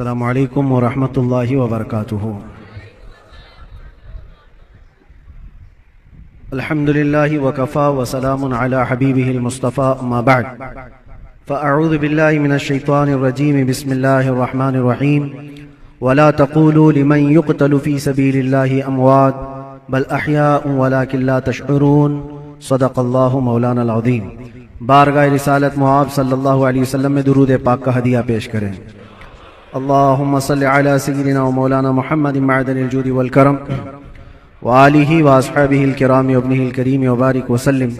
السلام علیکم ورحمۃ اللہ وبرکاتہ۔ الحمد للہ وکفا وسلام علی حبیبہ المصطفى اما بعد فاعوذ باللہ من الشیطان الرجیم بسم اللہ الرحمن الرحیم ولا تقولوا لمن يقتل في سبیل اللہ اموات بل احیاء ولکن لا تشعرون، صدق اللہ مولانا العظیم۔ بارگاہ رسالت معاب صلی اللہ علیہ وسلم میں درود پاک کا ہدیہ پیش کریں۔ اللہم صلی علی سیدنا و مولانا محمد معدن الجود والکرم وآلہ واصحابہ الکرام وابنہ الکریم وبارک وسلم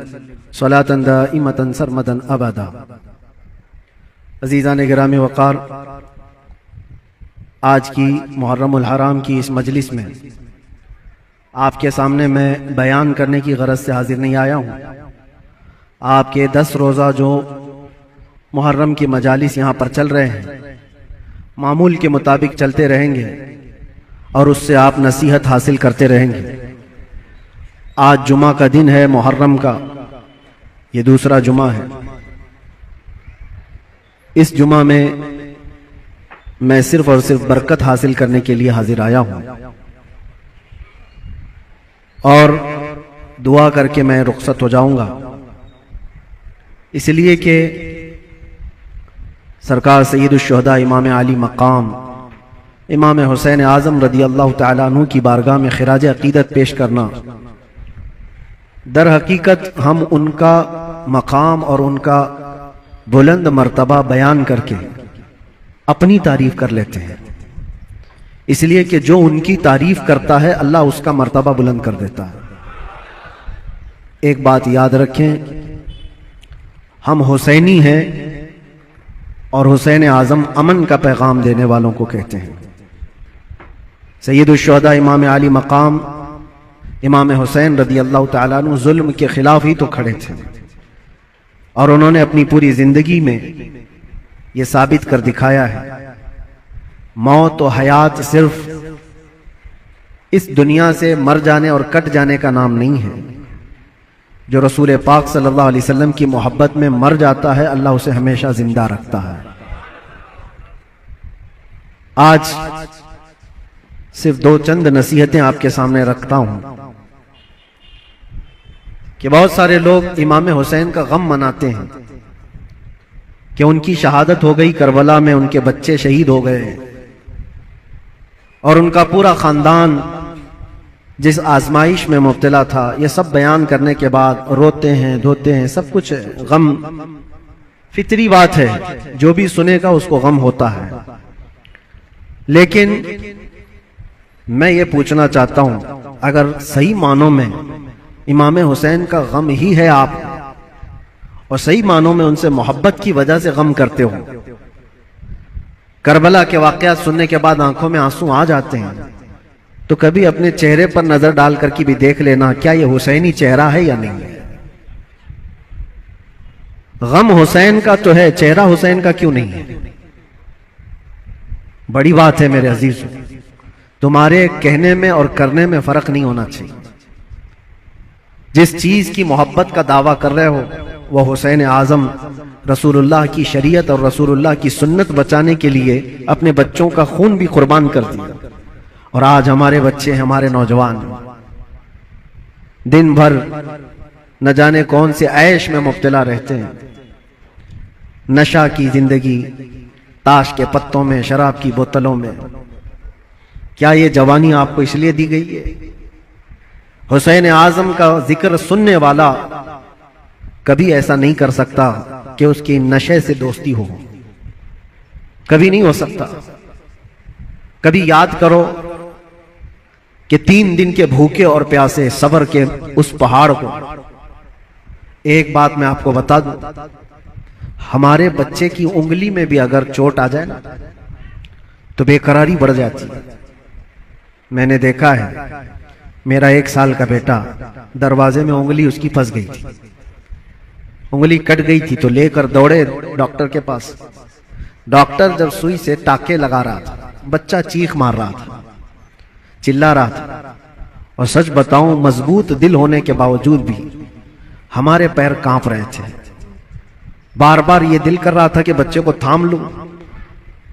صلاۃ دائمۃ سرمدا ابدا۔ عزیزان گرامی وقار، آج کی محرم الحرام کی اس مجلس میں آپ کے سامنے میں بیان کرنے کی غرض سے حاضر نہیں آیا ہوں۔ آپ کے 10 روزہ جو محرم کی مجالس یہاں پر چل رہے ہیں معمول کے مطابق چلتے رہیں گے اور اس سے آپ نصیحت حاصل کرتے رہیں گے۔ آج جمعہ کا دن ہے، محرم کا یہ دوسرا جمعہ ہے۔ اس جمعہ میں صرف اور صرف برکت حاصل کرنے کے لیے حاضر آیا ہوں اور دعا کر کے میں رخصت ہو جاؤں گا، اس لیے کہ سرکار سید الشہداء امام علی مقام امام حسین اعظم رضی اللہ تعالیٰ عنہ کی بارگاہ میں خراج عقیدت پیش کرنا، در حقیقت ہم ان کا مقام اور ان کا بلند مرتبہ بیان کر کے اپنی تعریف کر لیتے ہیں، اس لیے کہ جو ان کی تعریف کرتا ہے اللہ اس کا مرتبہ بلند کر دیتا ہے۔ ایک بات یاد رکھیں، ہم حسینی ہیں اور حسین اعظم امن کا پیغام دینے والوں کو کہتے ہیں۔ سید الشہداء امام علی مقام امام حسین رضی اللہ تعالیٰ عنہ ظلم کے خلاف ہی تو کھڑے تھے، اور انہوں نے اپنی پوری زندگی میں یہ ثابت کر دکھایا ہے موت و حیات صرف اس دنیا سے مر جانے اور کٹ جانے کا نام نہیں ہے۔ جو رسول پاک صلی اللہ علیہ وسلم کی محبت میں مر جاتا ہے اللہ اسے ہمیشہ زندہ رکھتا ہے۔ آج صرف 2 چند نصیحتیں آپ کے سامنے رکھتا ہوں کہ بہت سارے لوگ امام حسین کا غم مناتے ہیں کہ ان کی شہادت ہو گئی، کربلا میں ان کے بچے شہید ہو گئے اور ان کا پورا خاندان جس آزمائش میں مبتلا تھا، یہ سب بیان کرنے کے بعد روتے ہیں، دھوتے ہیں، سب کچھ غم فطری بات ہے، جو بھی سنے گا اس کو غم ہوتا ہے۔ لیکن میں یہ پوچھنا چاہتا ہوں، اگر صحیح معنوں میں امام حسین کا غم ہی ہے آپ اور صحیح معنوں میں ان سے محبت کی وجہ سے غم کرتے ہو، کربلا کے واقعات سننے کے بعد آنکھوں میں آنسو آ جاتے ہیں، تو کبھی اپنے چہرے پر نظر ڈال کر کے بھی دیکھ لینا کیا یہ حسینی چہرہ ہے یا نہیں ہے۔ غم حسین کا تو ہے، چہرہ حسین کا کیوں نہیں ہے؟ بڑی بات ہے میرے عزیزو، تمہارے کہنے میں اور کرنے میں فرق نہیں ہونا چاہیے۔ جس چیز کی محبت کا دعویٰ کر رہے ہو وہ حسین اعظم رسول اللہ کی شریعت اور رسول اللہ کی سنت بچانے کے لیے اپنے بچوں کا خون بھی قربان کر دیا، اور آج ہمارے بچے ہمارے نوجوان دن بھر نہ جانے کون سے عیش میں مبتلا رہتے ہیں، نشہ کی زندگی، تاش کے پتوں میں، شراب کی بوتلوں میں۔ کیا یہ جوانی آپ کو اس لیے دی گئی ہے؟ حسین اعظم کا ذکر سننے والا کبھی ایسا نہیں کر سکتا کہ اس کی نشے سے دوستی ہو، کبھی نہیں ہو سکتا۔ کبھی یاد کرو کہ 3 دن کے بھوکے اور پیاسے صبر کے اس پہاڑ کو۔ ایک بات میں آپ کو بتا دوں، ہمارے بچے کی انگلی میں بھی اگر چوٹ آ جائے نا تو بے قراری بڑھ جاتی ہے۔ میں نے دیکھا ہے، میرا 1 سال کا بیٹا دروازے میں انگلی اس کی پھنس گئی تھی، انگلی کٹ گئی تھی، تو لے کر دوڑے ڈاکٹر کے پاس۔ ڈاکٹر جب سوئی سے ٹاکے لگا رہا تھا، بچہ چیخ مار رہا تھا، چلا رہا تھا، اور سچ بتاؤں مضبوط دل ہونے کے باوجود بھی ہمارے پیر کانپ رہے تھے۔ بار بار یہ دل کر رہا تھا کہ بچے کو تھام لوں،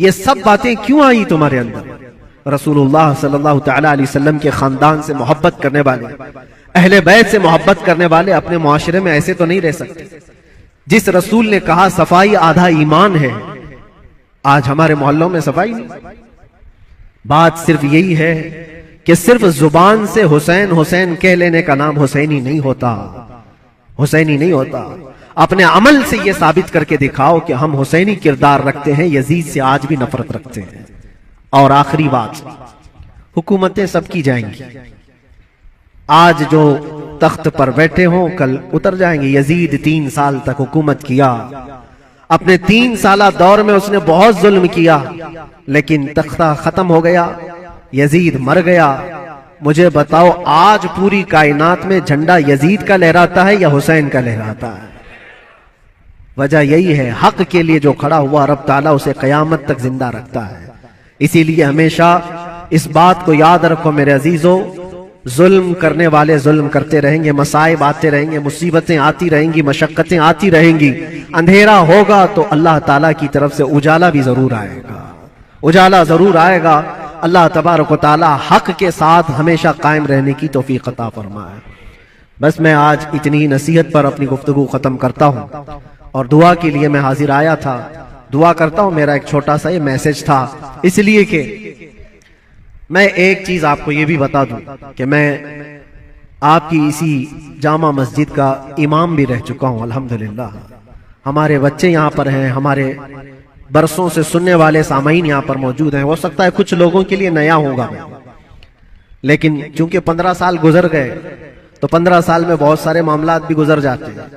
یہ سب باتیں کیوں آئی تمہارے اندر؟ رسول اللہ صلی اللہ تعالیٰ علیہ وسلم کے خاندان سے محبت کرنے والے، اہل بیت سے محبت کرنے والے اپنے معاشرے میں ایسے تو نہیں رہ سکتے۔ جس رسول نے کہا صفائی آدھا ایمان ہے، آج ہمارے محلوں میں صفائی نہیں۔ بات صرف یہی ہے کہ صرف زبان سے حسین حسین کہہ لینے کا نام حسینی نہیں ہوتا، حسینی نہیں ہوتا۔ اپنے عمل سے یہ ثابت کر کے دکھاؤ کہ ہم حسینی کردار رکھتے ہیں، یزید سے آج بھی نفرت رکھتے ہیں۔ اور آخری بات، حکومتیں سب کی جائیں گی، آج جو تخت پر بیٹھے ہوں کل اتر جائیں گے۔ یزید 3 سال تک حکومت کیا، اپنے 3 سالہ دور میں اس نے بہت ظلم کیا، لیکن تختہ ختم ہو گیا، یزید مر گیا۔ مجھے بتاؤ آج پوری کائنات میں جھنڈا یزید کا لہراتا ہے یا حسین کا لہراتا ہے؟ وجہ یہی ہے، حق کے لیے جو کھڑا ہوا رب تعالیٰ اسے قیامت تک زندہ رکھتا ہے۔ اسی لیے ہمیشہ اس بات کو یاد رکھو میرے عزیزو، ظلم کرنے والے ظلم کرتے رہیں گے، مصائب آتے رہیں گے، مصیبتیں آتی رہیں گی، مشقتیں آتی رہیں گی، اندھیرا ہوگا تو اللہ تعالیٰ کی طرف سے اجالا بھی ضرور آئے گا، اجالا ضرور آئے گا۔ اللہ تبارک و تعالیٰ حق کے ساتھ ہمیشہ قائم رہنے کی توفیق عطا فرمائے۔ بس میں آج اتنی نصیحت پر اپنی گفتگو ختم کرتا ہوں، اور دعا کے لیے میں حاضر آیا تھا۔ دعا کرتا ہوں، میرا ایک چھوٹا سا یہ میسج تھا، اس لیے کہ میں ایک چیز آپ کو یہ بھی بتا دوں کہ میں آپ کی اسی جامع مسجد کا امام بھی رہ چکا ہوں الحمدللہ۔ ہمارے بچے یہاں پر ہیں، ہمارے برسوں سے سننے والے سامعین یہاں پر موجود ہیں۔ ہو سکتا ہے کچھ لوگوں کے لیے نیا ہوگا میں، لیکن چونکہ 15 سال گزر گئے تو 15 سال میں بہت سارے معاملات بھی گزر جاتے ہیں۔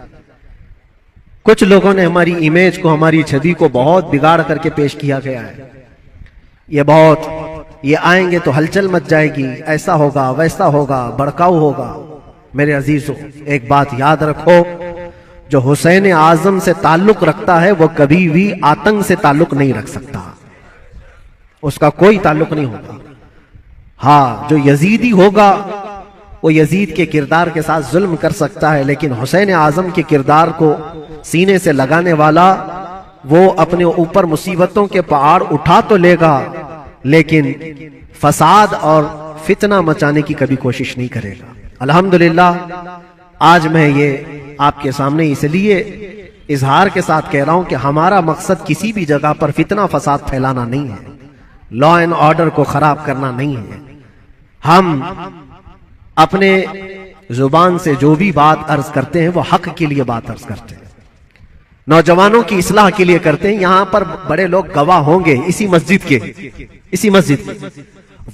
کچھ لوگوں نے ہماری امیج کو، ہماری چھوی کو بہت بگاڑ کر کے پیش کیا گیا ہے۔ یہ آئیں گے تو ہلچل مچ جائے گی، ایسا ہوگا ویسا ہوگا، بڑکاؤ ہوگا۔ میرے عزیزو ایک بات یاد رکھو، جو حسین اعظم سے تعلق رکھتا ہے وہ کبھی بھی آتنک سے تعلق نہیں رکھ سکتا، اس کا کوئی تعلق نہیں ہوگا۔ ہاں جو یزیدی ہوگا وہ یزید کے کردار کے ساتھ ظلم کر سکتا ہے، لیکن حسین اعظم کے کردار کو سینے سے لگانے والا وہ اپنے اوپر مصیبتوں کے پہاڑ اٹھا تو لے گا، لیکن فساد اور فتنہ مچانے کی کبھی کوشش نہیں کرے گا۔ الحمدللہ آج میں یہ آپ کے سامنے اس لیے اظہار کے ساتھ کہہ رہا ہوں کہ ہمارا مقصد کسی بھی جگہ پر فتنہ فساد پھیلانا نہیں ہے، لا اینڈ آرڈر کو خراب کرنا نہیں ہے۔ ہم اپنے زبان سے جو بھی بات عرض کرتے ہیں وہ حق کے لیے بات عرض کرتے ہیں، نوجوانوں کی اصلاح کے لیے کرتے ہیں۔ یہاں پر بڑے لوگ گواہ ہوں گے اسی مسجد کے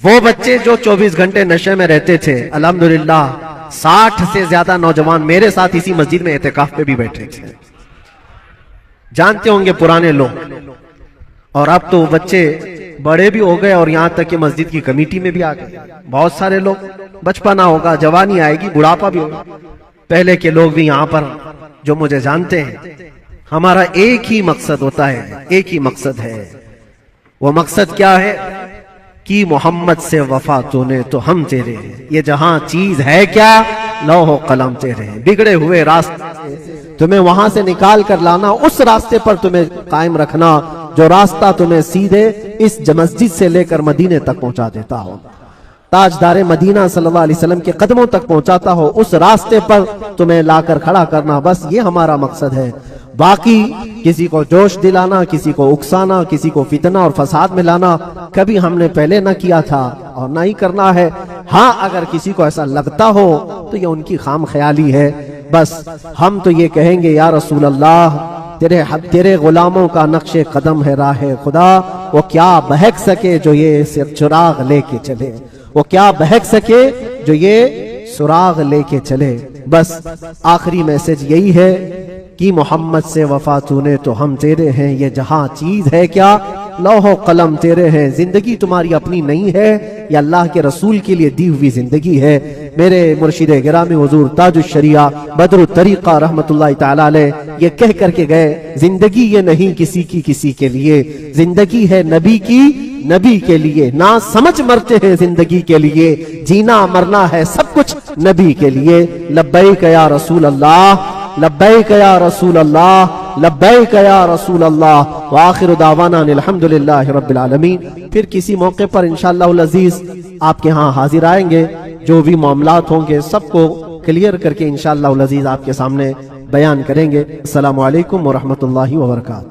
وہ بچے جو 24 گھنٹے نشے میں رہتے تھے، الحمدللہ 60 سے زیادہ نوجوان میرے ساتھ اسی مسجد میں اعتکاف پہ بھی بیٹھے تھے، جانتے ہوں گے پرانے لوگ۔ اور اب تو بچے بڑے بھی ہو گئے اور یہاں تک کہ مسجد کی کمیٹی میں بھی آ گئے۔ بہت سارے لوگ، بچپنا ہوگا، جوانی آئے گی، بڑھاپا بھی ہوگا۔ پہلے کے لوگ بھی یہاں پر جو مجھے جانتے ہیں، ہمارا ایک ہی مقصد ہوتا ہے، ایک ہی مقصد ہے۔ وہ مقصد کیا ہے؟ کہ محمد سے وفا تو نے تو ہم تیرے ہیں، یہ جہاں چیز ہے کیا، لوح و قلم تیرے ہیں۔ بگڑے ہوئے راستے تمہیں وہاں سے نکال کر لانا، اس راستے پر تمہیں قائم رکھنا جو راستہ تمہیں سیدھے اس مسجد سے لے کر مدینے تک پہنچا دیتا ہو، تاجدار مدینہ صلی اللہ علیہ وسلم کے قدموں تک پہنچاتا ہو، اس راستے پر تمہیں لا کر کھڑا کرنا، بس یہ ہمارا مقصد ہے۔ باقی کسی کو جوش دلانا، کسی کو اکسانا، کسی کو فتنہ اور فساد میں لانا کبھی ہم نے پہلے نہ کیا تھا اور نہ ہی کرنا ہے۔ ہاں اگر کسی کو ایسا لگتا ہو تو یہ ان کی خام خیالی ہے۔ بس ہم تو یہ کہیں گے یا رسول اللہ تیرے غلاموں کا نقش قدم ہے راہ خدا، وہ کیا بہک سکے جو یہ چراغ لے کے چلے، وہ کیا بہک سکے جو یہ سراغ لے کے چلے۔ بس آخری میسج یہی ہے کہ محمد سے وفا تو نے تو ہم تیرے ہیں، یہ جہاں چیز ہے کیا، لوح و قلم تیرے ہیں۔ زندگی تمہاری اپنی نہیں ہے، یہ اللہ کے رسول کے لیے دی ہوئی زندگی ہے۔ میرے مرشد گرامی حضور تاج الشریعہ بدر الطریقہ رحمت اللہ تعالی علیہ یہ کہہ کر کے گئے، زندگی یہ نہیں کسی کی کسی کے لیے، زندگی ہے نبی کی نبی کے لیے، نہ سمجھ مرتے ہیں زندگی کے لیے، جینا مرنا ہے سب کچھ نبی کے لیے۔ لبیک یا رسول اللہ، لبیک یا رسول اللہ، لبیک یا رسول اللہ وآخر دعوانا الحمدللہ رب العالمین۔ پھر کسی موقع پر انشاءاللہ العزیز آپ کے ہاں حاضر آئیں گے، جو بھی معاملات ہوں گے سب کو کلیئر کر کے انشاءاللہ العزیز آپ کے سامنے بیان کریں گے۔ السلام علیکم ورحمۃ اللہ وبرکاتہ۔